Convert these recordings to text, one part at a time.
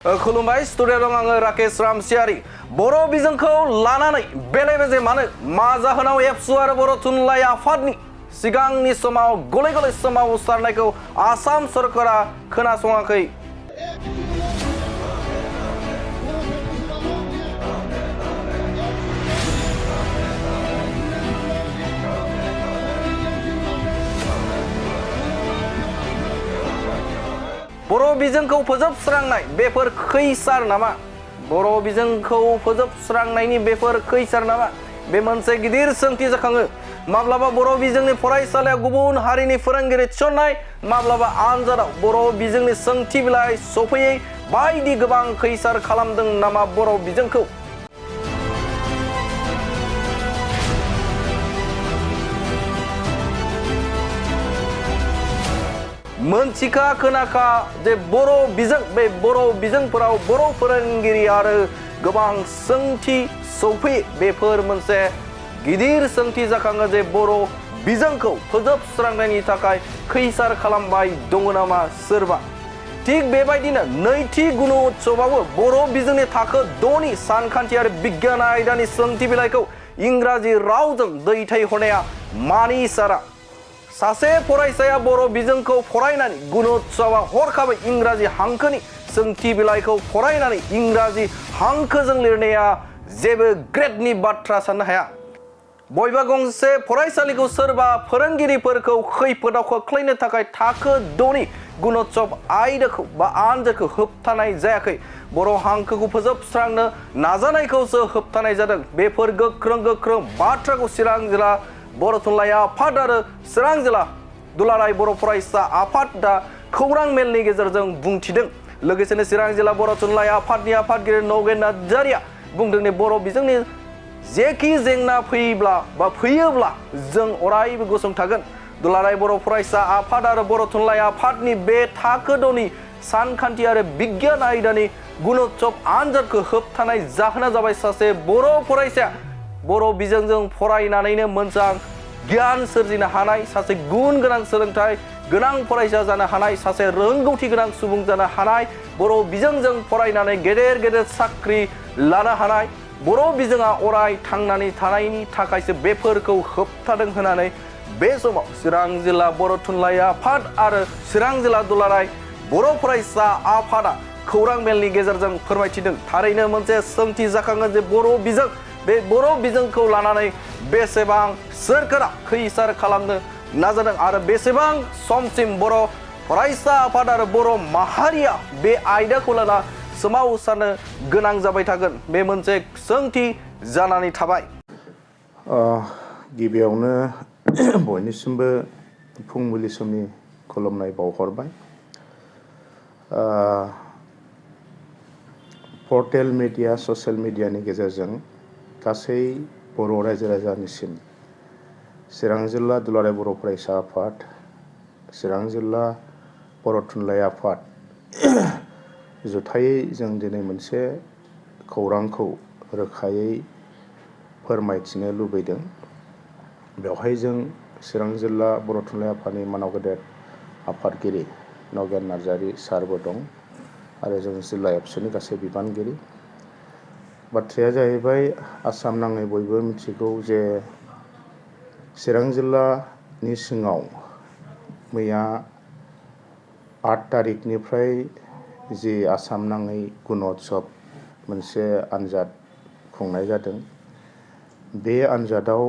खुलुमबाय स्टुडिअ दं आङो राकेश रामसियारि बर' बिजोंखौ लानानै बेले बेजे मानो मा जाहोनाव एबसु आरो बर' थुनलाइ आफादनि सिगांनि समाव गले गले सोमावसारनायखौ आसाम सरकारा खोनासङाखै। बर' बिजोंखौ फोजोबस्रांनाय बेफोर खैसार नामा? बर' बिजोंखौ फोजोबस्रांनायनि बेफोर खैसार नामा? बे मोनसे गिदिर सोंथि जाखाङो। माब्लाबा बर' बिजोंनि फरायसालियाव गुबुन हारिनि फोरोंगिरि थिसननाय, माब्लाबा आनजादाव बर' बिजोंनि सोंथि बिलाइ सफैयै बायदि गोबां खैसार खालामदों नामा बर' बिजोंखौ? मोनथिखा खोनाखा जे बर' बिजों बे बर' बिजोंफोराव बर' फोरोंगिरि आरो गोबां सोंथि सौफैयो। बेफोर मोनसे गिदिर सोंथि जाखाङो जे बर' बिजोंखौ फोजोबस्रांनायनि थाखाय खैसार खालामबाय दङ नामा सोरबा? थिग बेबायदिनो नैथि गुण'त्सवआवबो बर' बिजोंनि थाखो 6नि सानखान्थि आरो बिगियान आयदानि सोंथि बिलाइखौ इंराजि रावजों दैथायहरनाया मानि इसारा? सासे फरायसाया बर' बिजोंखौ फरायनानै गुण'त्सवआव हरखाबै इंराजि हांखोनि सोंथि बिलाइखौ फरायनानै इंराजि हांखोजों लिरनाया जेबो ग्रेडनि बाथ्रा साननो हाया। बबेबा गंसे फरायसालिखौ सोरबा फोरोंगिरिफोरखौ खैफोदाव खोख्लैनो थाखाय थाखो 6नि गुण'त्सव आयदाखौ बा आनजादखौ होबथानाय जायाखै। बर' हांखोखौ फोजोबस्रांनो नाजानायखौसो होबथानाय जादों। बेफोर गोख्रों बाथ्राखौ चिरां जिल्ला बर' थुनलाइ आफाद आरो चिरां जिल्ला दुलाराय बर' फरायसा आफादा खौरां मेलनि गेजेरजों बुंथिदों। लोगोसेनो चिरां जिल्ला बर' थुनलाइ आफादनि आफादगिरि नगेन नार्जारिया बुंदों दि बर' बिजोंनि जेखि जेंना फैयोब्ला जों अरायबो गसंथागोन। दुलाराय बर' फरायसा आफाद आरो बर' थुनलाइ आफादनि बे थाखो 6नि सानखान्थि आरो बिगियान आयदानि गुण'त्सव आनजादखौ होबथानाय जाहोना जाबाय सासे बर' फरायसाया बर' बिजोंजों फरायनानैनो मोजां गियान सोरजिनो हानाय, सासे गुन गोनां सोलोंथाइ गोनां फरायसा जानो हानाय, सासे रोंगौथि गोनां सुबुं जानो हानाय, बर' बिजोंजों फरायनानै गेदेर साख्रि लानो हानाय, बर' बिजोङा अराय थांनानै थानायनि थाखायसो बेफोरखौ होबथादों होननानै बे समाव चिरां जिल्ला बर' थुनलाइ आफाद आरो चिरां जिल्ला दुलाराय बर' फरायसा आफादा खौरां मेलनि गेजेरजों फोरमायथिदों। थारैनो मोनसे सोंथि जाखाङो जे बे बर' बिजोंखौ लानानै बेसेबां सोरखारा खैसार खालामनो नाजादों आरो बेसेबां समसिम बर' फरायसा आफाद आरो बर' माहारिया बे आयदाखौ लाना सोमावसारनो गोनां जाबाय थागोन, बे मोनसे सोंथि जानानै थाबाय। गिबियावनो बयनिसिमबो फुंबिलि समनि खुलुमनाय बावहरबाय। पर्टेल मिडिया ससियेल मिडियानि गेजेरजों गासै बर' रायजो राजानिसिम चिरां जिल्ला दुलाराय बर' फरायसा आफाद, चिरां जिल्ला बर' थुनलाइ आफाद जुथायै जों दिनै मोनसे खौरांखौ रोखायै फोरमायथिनो लुबैदों। बेवहाय जों चिरां जिल्ला बर' थुनलाइ आफादनि मानाव गेदेर आफादगिरि नगेन नार्जारि सारबो दं आरो जों जिल्ला एबसुनि गासै बिबानगिरि। बाथ्राया जाहैबाय आसाम नाङै बयबो मिथिगौ जे चिरां जिल्लानि सिङाव मैया 8 तारिखनिफ्राय जि आसाम नाङै गुण'त्सव मोनसे आनजाद खुंनाय जादों। बे आनजादाव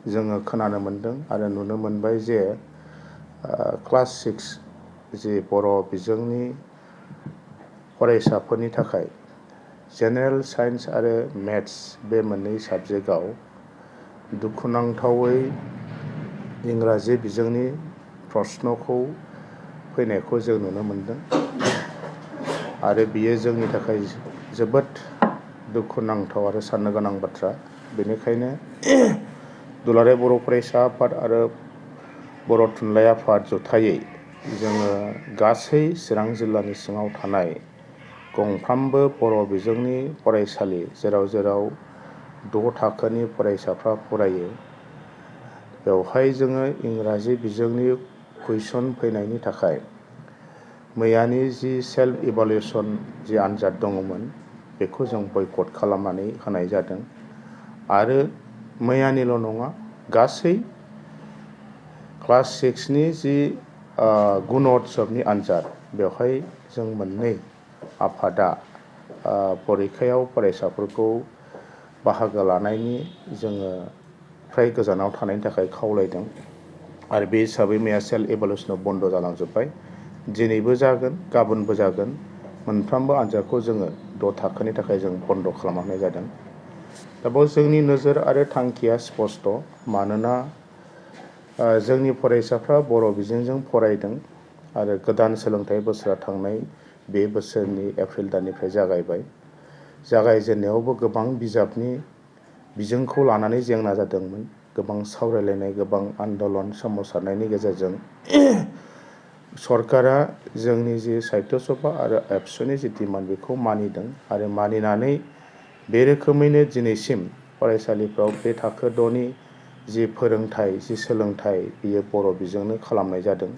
जोङो खोनानो मोनदों आरो नुनो मोनबाय जे क्लास 6 जि बर' बिजोंनि फरायसाफोरनि थाखाय जेनेरेल साइन्स आरो मेथ्स बे मोननै साबजेक्टआव दुखुनांथावै इंराजि बिजोंनि प्रश्नखौ फैनायखौ जों नुनो मोनदों आरो बियो जोंनि थाखाय जोबोद दुखुनांथाव आरो साननो गोनां बाथ्रा। बेनिखायनो दुलाराय बर' फरायसा आफाद आरो बर' थुनलाइ आफाद जथायै जोङो गासै चिरां जिल्लानि सिङाव थानाय गंफ्रामबो बर' बिजोंनि फरायसालि जेराव 6 थाखोनि फरायसाफ्रा फरायो, बेवहाय जोङो इंराजि बिजोंनि कुइसन फैनायनि थाखाय मैयानि जि सेल्फ इभालुएसन जि आन्जाद दङमोन बेखौ जों बयकट खालामनानै होनाय जादों आरो मैयानिल' नङा गासै क्लास 6नि जि गुणोत्सवनि आन्जाद बेवहाय जों मोननै आफादा परिखायाव फरायसाफोरखौ बाहागो लानायनि जोङो फ्राय गोजानाव थानायनि थाखाय खावलायदों आरो बे हिसाबै मैया सेल्फ इभालुएसनाव बन्द जालांजोब्बाय दिनैबो जागोन गाबोनबो जागोन मोनफ्रोमबो आन्जादखौ जोङो 6 थाखोनि थाखाय जों बन्द खालामनाय जादों दा बेयाव जोंनि नोजोर आरो थांखिया स्पष्ट मानोना जोंनि फरायसाफ्रा बर' बिजोंजों फरायदों आरो गोदान सोलोंथाइ बोसोरा थांनाय बे बोसोरनि एप्रिल दाननिफ्राय जागायबाय जागायजेननायावबो गोबां बिजाबनि बिजोंखौ लानानै जेंना जादोंमोन गोबां सावरायलायनाय गोबां आन्दलन सोमावसारनायनि गेजेरजों सरकारा जोंनि जि साहित्य सभा आरो एबसुनि जि डिमान्ड बेखौ मानिदों आरो मानिनानै बे रोखोमैनो दिनैसिम फरायसालिफ्राव बे थाखो 6नि जि फोरोंथाइ जि सोलोंथाइ बियो बर' बिजोंनो खालामनाय जादों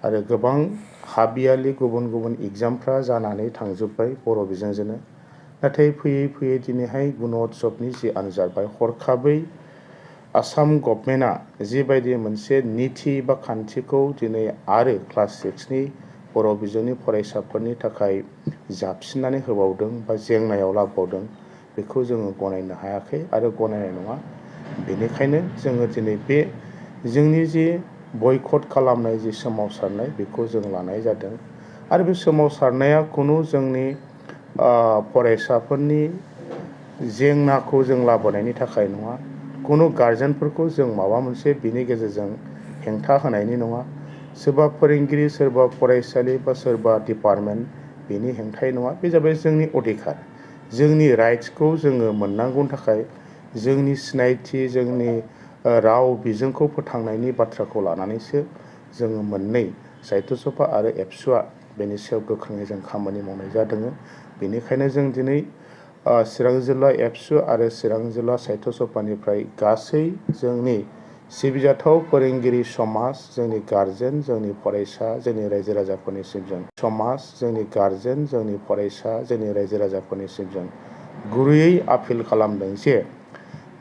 आरो गोबां हाबियालि गुबुन गुबुन एग्जामफ्रा जानानै थांजोब्बाय बर' बिजोंजोंनो नाथाय फैयै फैयै दिनैहाय गुणोत्सवनि जि आन्जाद बा हरखाबै आसाम गभर्नमेन्टआ जिबायदि मोनसे नीति बा खान्थिखौ दिनै आरो क्लास 6नि बर' बिजोंनि फरायसाफोरनि थाखाय जाबसिननानै होबावदों बा जेंनायाव लाबोबावदों बेखौ जोङो गनायनो हायाखै आरो गनायनाय नङा बेनिखायनो जोङो दिनै बे जोंनि जि बयकट खालामनाय जि सोमावसारनाय बेखौ जों लानाय जादों आरो बे सोमावसारनाया खुनु जोंनि फरायसाफोरनि जेंनाखौ जों लाबोनायनि थाखाय नङा खुनु गार्जेनफोरखौ जों माबा मोनसे बिनि गेजेरजों हेंथा होनायनि नङा सोरबा फोरोंगिरि सोरबा फरायसालि बा सोरबा डिपार्टमेन्ट बेनि हेंथायै नङा बे जाबाय जोंनि अधिकार जोंनि राइट्सखौ जोङो मोननांगौनि थाखाय जोंनि सिनायथि जोंनि राव बिजोंखौ फोथांनायनि बाथ्राखौ लानानैसो जोङो मोननै साहित्य सभा आरो एबसुआ बेनि सायाव गोख्रोङै जों खामानि मावनाय जादों बेनिखायनो जों दिनै चिरां जिल्ला एबसु आरो चिरां जिल्ला साहित्य सभानिफ्राय गासै जोंनि सिबिजाथाव फोरोंगिरि समाज जोंनि गार्जेन जोंनि फरायसा जोंनि रायजो राजाफोरनिसिम जों समाज जोंनि गार्जेन जोंनि फरायसा जोंनि रायजो राजाफोरनिसिम जों गुरैयै आपिल खालामदों जे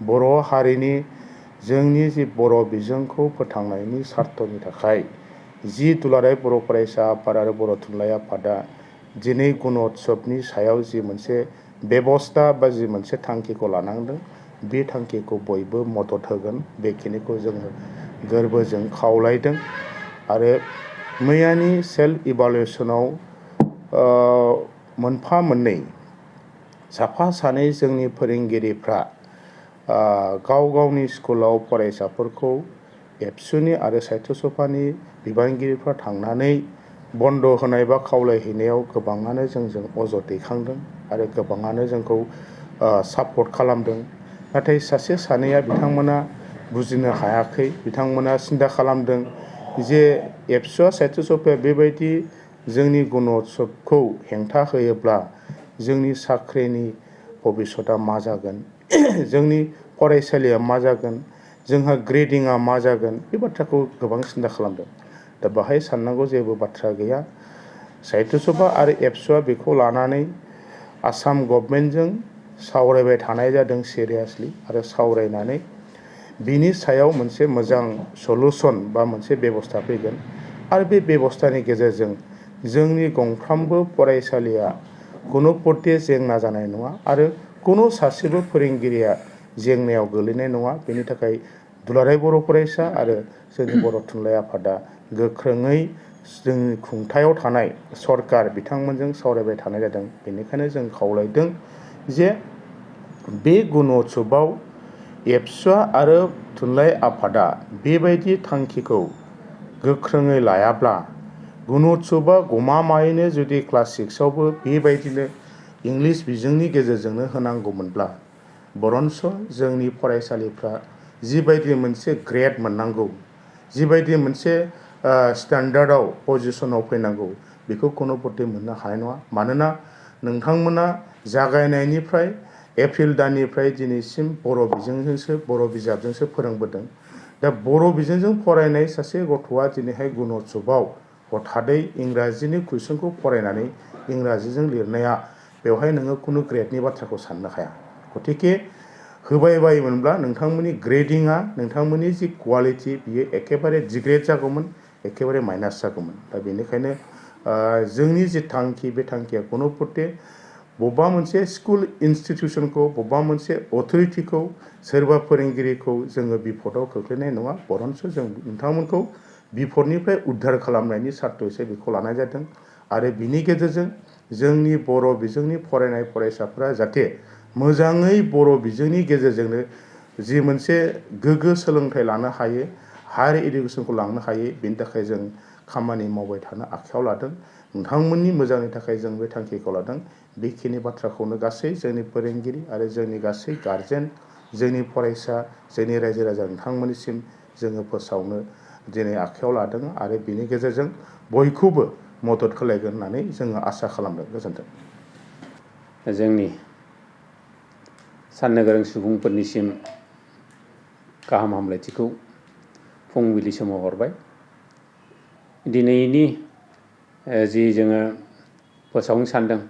बर' हारिनि जोंनि जि बर' बिजोंखौ फोथांनायनि सार्थनि थाखाय जि दुलाराय बर' फरायसा आफाद आरो बर' थुनलाइ आफादा दिनै गुणोत्सवनि सायाव जि मोनसे बेबस्था बा जि मोनसे थांखिखौ लानांदों बे थांखिखौ बयबो मदद होगोन बेखिनिखौ जोङो गोरबोजों खावलायदों आरो मैयानि सेल्फ इभालुएसनाव मोनफा मोननै साफा सानै जोंनि फोरोंगिरिफ्रा गाव गावनि स्कुलाव फरायसाफोरखौ एबसुनि आरो साहित्य सभानि बिबानगिरिफ्रा थांनानै बन्द होनाय बा खावलायहैनायाव गोबाङानो जोंजों अजद दैखांदों आरो गोबाङानो जोंखौ सापर्ट खालामदों नाथाय सासे सानैया बिथांमोना बुजिनो हायाखै बिथांमोना सिन्था खालामदों जे एबसुआ साहित्य सभाया बेबायदि जोंनि गुणोत्सवखौ हेंथा होयोब्ला जोंनि साख्रिनि भबिसतआ मा जागोन जोंनि फरायसालिया मा जागोन जोंहा ग्रेडिंआ मा जागोन बे बाथ्राखौ गोबां सिन्था खालामदों दा बाहाय साननांगौ जेबो बाथ्रा गैया साहित्य सभा आरो एबसुआ बेखौ लानानै आसाम गभर्नमेन्टजों सावरायबाय थानाय जादों सिरियासलि आरो सावरायनानै बिनि सायाव मोनसे मोजां सलुसन बा मोनसे बेबस्था फैगोन आरो बे बेबस्थानि गेजेरजों जोंनि गंफ्रामबो फरायसालिया कुनु पथे जेंना जानाय नङा आरो कुनु सासेबो फोरोंगिरिया जेंनायाव गोलैनाय नङा बेनि थाखाय दुलाराय बर' फरायसा आरो जोंनि बर' थुनलाइ आफादा गोख्रोङै जोंनि खुंथायाव थानाय सरकार बिथांमोनजों सावरायबाय थानाय जादों बेनिखायनो जों खावलायदों जे बे गुणोत्सवआव एबसुआ आरो थुनलाइ आफादा बेबायदि थांखिखौ गोख्रोङै लायाब्ला गुणोत्सवआ गमामायैनो जुदि क्लास 6आवबो बेबायदिनो इंलिस बिजोंनि गेजेरजोंनो होनांगौमोनब्ला बरन्स जोंनि फरायसालिफ्रा जिबायदि मोनसे ग्रेड मोननांगौ जिबायदि मोनसे स्टेन्डार्डआव पजिसनाव फैनांगौ बेखौ कुनु पथे मोननो हानाय नङा मानोना नोंथांमोना जागायनायनिफ्राय एप्रिल दाननिफ्राय दिनैसिम बर' बिजोंजोंसो बर' बिजाबजोंसो फोरोंबोदों दा बर' बिजोंजों फरायनाय सासे गथ'आ दिनैहाय गुणोत्सवआव हथादै इंराजिनि कुइसनखौ फरायनानै इंराजिजों लिरनाया बेवहाय नोङो खुनु ग्रेडनि बाथ्राखौ साननो हाया। गतिके होबाय बायोमोनब्ला नोंथांमोननि ग्रेडिंआ नोंथांमोननि जि क्वालिटि बियो एखेबारे डिग्रेड जागौमोन, एखेबारे माइनास जागौमोन। दा बेनिखायनो जोंनि जि थांखि बे थांखिया कोनो पथे बबेबा मोनसे स्कुल इनस्टिटिउसनखौ, बबेबा मोनसे अथरिटिखौ, सोरबा फोरोंगिरिखौ जोङो बिपदआव खोख्लैनाय नङा, बरन्स जों नोंथांमोनखौ बिपदनिफ्राय उद्धार खालामनायनि सार्थ'यैसो बेखौ लानाय जादों। आरो बिनि गेजेरजों जोंनि बर' बिजोंनि फरायनाय फरायसाफोरा जाहाथे मोजाङै बर' बिजोंनि गेजेरजोंनो जि मोनसे गोग्गो सोलोंथाइ लानो हायो, हायार इडुकेसनखौ लांनो हायो, बेनि थाखाय जों खामानि मावबाय थानो आखायाव लादों। नोंथांमोननि मोजांनि थाखाय जों बे थांखिखौ लादों। बेखिनि बाथ्राखौनो गासै जोंनि फोरोंगिरि आरो जोंनि गासै गारजेन, जोंनि फरायसा, जोंनि रायजो राजा नोंथांमोननिसिम जोङो फोसावनो दिनै आखायाव लादों आरो बिनि गेजेरजों बयखौबो मदद होलायगोन होननानै जोङो आसा खालामदों। गोजोन्थों। जोंनि साननो गोरों सुबुंफोरनिसिम गाहाम हामलायथिखौ फुंबिलि समाव हरबाय। दिनैनि जि जोङो फोसावनो सानदों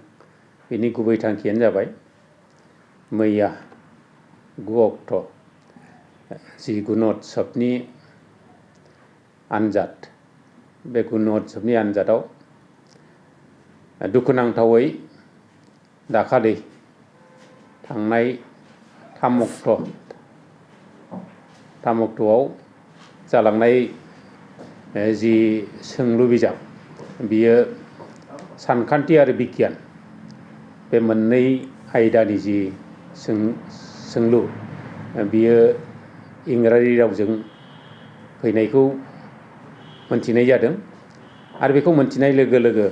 बेनि गुबै थांखियानो जाबाय मैया 9 अक्ट' जि गुण'त्सबनि आन्जाद, बे गुण'त्सबनि आन्जादाव दुखुनांथावै दाखालि थांनाय 3 अक्ट'आव जालांनाय जि सोंलु बिजाब, बियो सानखान्थि आरो बिगियान बे मोननै आयदानि जि सोंलु बियो इंराजि रावजों फैनायखौ मोनथिनाय जादों। आरो बेखौ मोनथिनाय लोगो लोगो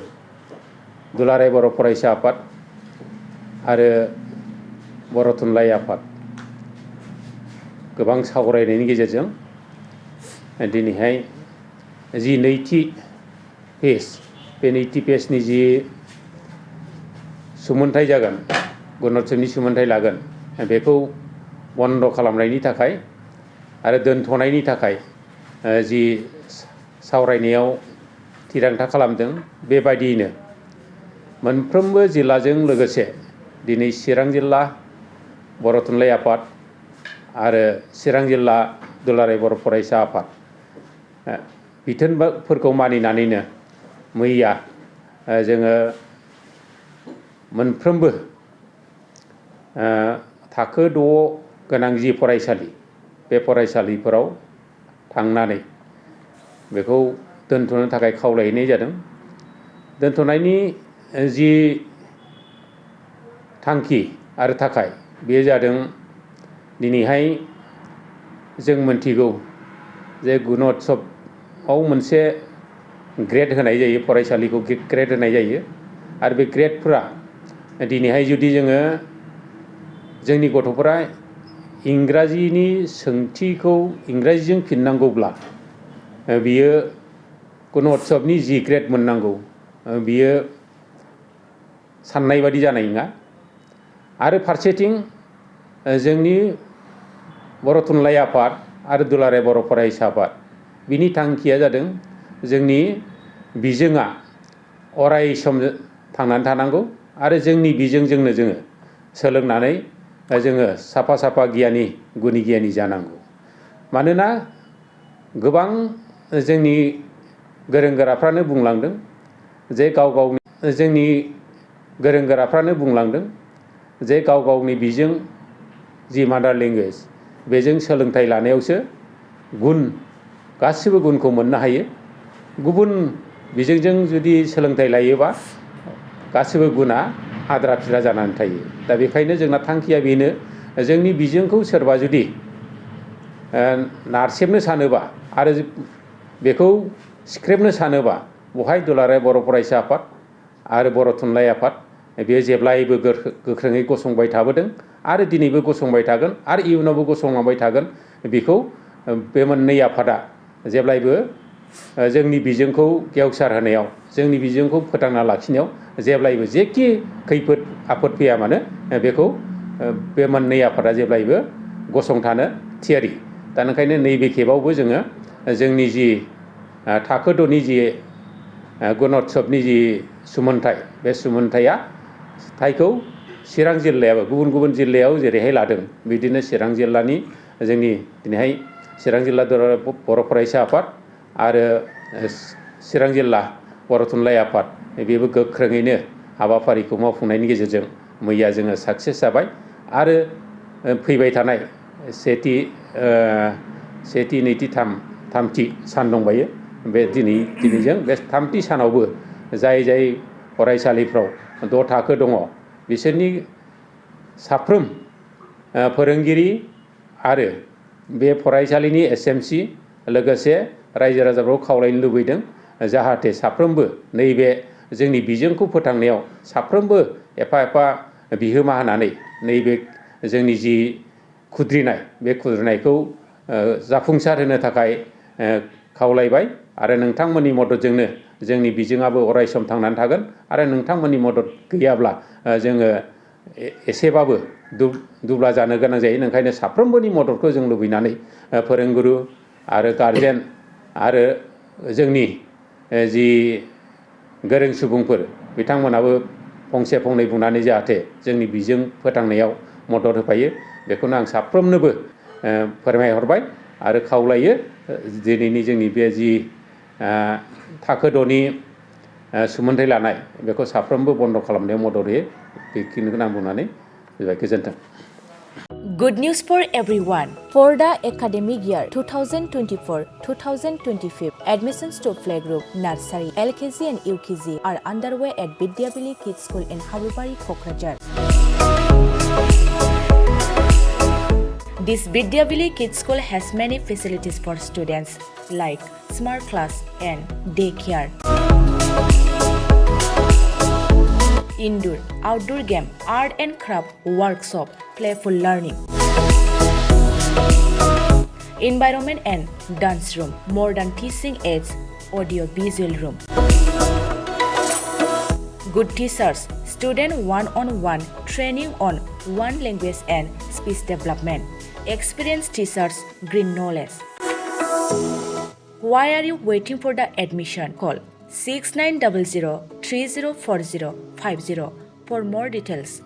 दुलाराय बर' फरायसा आफाद आरो बर' थुनलाइ आफाद गोबां सावरायनायनि गेजेरजों दिनैहाय जि नैथि पेज, बे नैथि पेजनि जि सुमोनथाइ जागोन, गुण'त्सबनि सुमोनथाइ लागोन, बेखौ बन्द' खालामनायनि थाखाय आरो दोनथ'नायनि थाखाय जि सावरायनायाव थिरांथा खालामदों, बेबायदियैनो मोनफ्रोमबो जिल्लाजों लोगोसे दिनै चिरां जिल्ला बर' थुनलाइ आफाद आरो चिरां जिल्ला दुलाराय बर' फरायसा आफाद बिथोनफोरखौ मानिनानैनो मैया जोङो मोनफ्रोमबो थाखो 6 गोनां जि फरायसालि, बे फरायसालिफोराव थांनानै बेखौ दोनथ'नो थाखाय खावलायहैनाय जादों। दोनथ'नायनि जि थांखि आरो थाखाय बेयो जादों, दिनैहाय जों मोनथिगौ जे गुण'त्सबआव मोनसे ग्रेड होनाय जायो, फरायसालिखौ ग्रेड होनाय जायो। आरो बे ग्रेडफोरा दिनैहाय जुदि जोङो जोंनि गथ'फोरा इंराजिनि सोंथिखौ इंराजिजों फिननांगौब्ला बियो गुण'त्सबनि जि ग्रेड मोननांगौ, बियो साननाय बादि जानाय नङा। आरो फारसेथिं जोंनि बर' थुनलाइ आफाद आरो दुलाराय बर' फरायसा आफाद, बिनि थांखिया जादों जोंनि बिजोङा अराय सम थांनानै थानांगौ आरो जोंनि बिजोंजोंनो जोङो सोलोंनानै जोङो साफा साफा गियानि, गुनि गियानि जानांगौ। मानोना गोबां जोंनि गोरों गोराफ्रानो बुंलांदों जे जोंनि गोरों गोराफ्रानो बुंलांदों जे गाव गावनि बिजों जि मादार लेंगुवेज, बेजों सोलोंथाइ लानायावसो गासिबो गुनखौ मोननो हायो। गुबुन बिजोंजों जुदि सोलोंथाइ लायोबा गासिबो गुना आद्रा फिद्रा जानानै थायो। दा बेखायनो जोंना थांखिया बेनो, जोंनि बिजोंखौ सोरबा जुदि नारसेबनो सानोबा आरो बेखौ सिख्रेबनो सानोबा, बहाय दुलाराय बर' फरायसा आफाद आरो बर' थुनलाइ आफाद बेयो जेब्लायबो गोख्रोङै गसंबाय थाबोदों आरो दिनैबो गसंबाय थागोन आरो इयुनावबो गसंलांबाय थागोन। बेखौ बे मोननै आफादा जेब्लायबो जोंनि बिजोंखौ गेवसार होनायाव, जोंनि बिजोंखौ फोथांना लाखिनायाव जेब्लायबो जेखि खैफोद आफोद फैया मानो बेखौ बे मोननै आफादा जेब्लायबो गसंथानो थियारि। दा ओंखायनो नैबे खेबावबो जोङो जोंनि जि थाखो 6नि जि गणोत्सबनि जि सुमोनथाइ बे सुमोनथाइखौ चिरां जिल्लायाबो गुबुन गुबुन जिल्लायाव जेरैहाय लादों बिदिनो चिरां जिल्लानि जोंनि दिनैहाय चिरां जिल्ला दुलाराय बर' फरायसा आफाद आरो चिरां जिल्ला बर' थुनलाइ आफाद बेबो गोख्रोङैनो हाबाफारिखौ मावफुंनायनि गेजेरजों मैया जोङो साक्सेस जाबाय आरो फैबाय थानाय सेथि नैथि थामथि सान दंबायो बे दिनैजों बे थामथि सानावबो जाय फरायसालिफ्राव 6 थाखो दङ बिसोरनि साफ्रोम फोरोंगिरि आरो बे फरायसालिनि SMC लोगोसे रायजो राजाफोरखौ खावलायनो लुबैदों जाहाथे साफ्रोमबो नैबे जोंनि बिजोंखौ फोथांनायाव साफ्रोमबो एफा एफा बिहोमा होनानै नैबे जोंनि जि खुद्रिनाय बे खुद्रिनायखौ जाफुंसार होनो थाखाय खावलायबाय आरो नोंथांमोननि मददजोंनो जोंनि बिजोङाबो अरायसम थांनानै थागोन आरो नोंथांमोननि मदद गैयाब्ला जोङो एसेबाबो दुब्ला जानो गोनां जायो ओंखायनो साफ्रोमबोनि मददखौ जों लुबैनानै फोरोंगुरु आरो गारजेन आरो जोंनि जि गोरों सुबुंफोर बिथांमोनाबो फंसे फंनै बुंनानै जाहाथे जोंनि बिजों फोथांनायाव मदद होफायो बेखौनो आं साफ्रोमनोबो फोरमायहरबाय आरो खावलायो दिनैनि जोंनि बे जि थाखो 6नि सुमोनथाइ लानाय बेखौ साफ्रोमबो बन्द खालामनायाव मदद होयो बेखिनिखौनो आं बुंनानै गोजोन्थों। Good news for everyone. For the academic year 2024-2025, admissions to playgroup, nursery, LKG and UKG are underway at Vidyavili Kids School in Habubari, Kokrajhar. This Vidyavili Kids School has many facilities for students like smart class and daycare, indoor, outdoor game, art and craft workshop, playful learning, environment and dance room, modern teaching aids, audio visual room, good teachers, student one-on-one training on one language and speech development, experienced teachers, green knowledge. Why are you waiting for the admission? Call 6900 304050 for more details.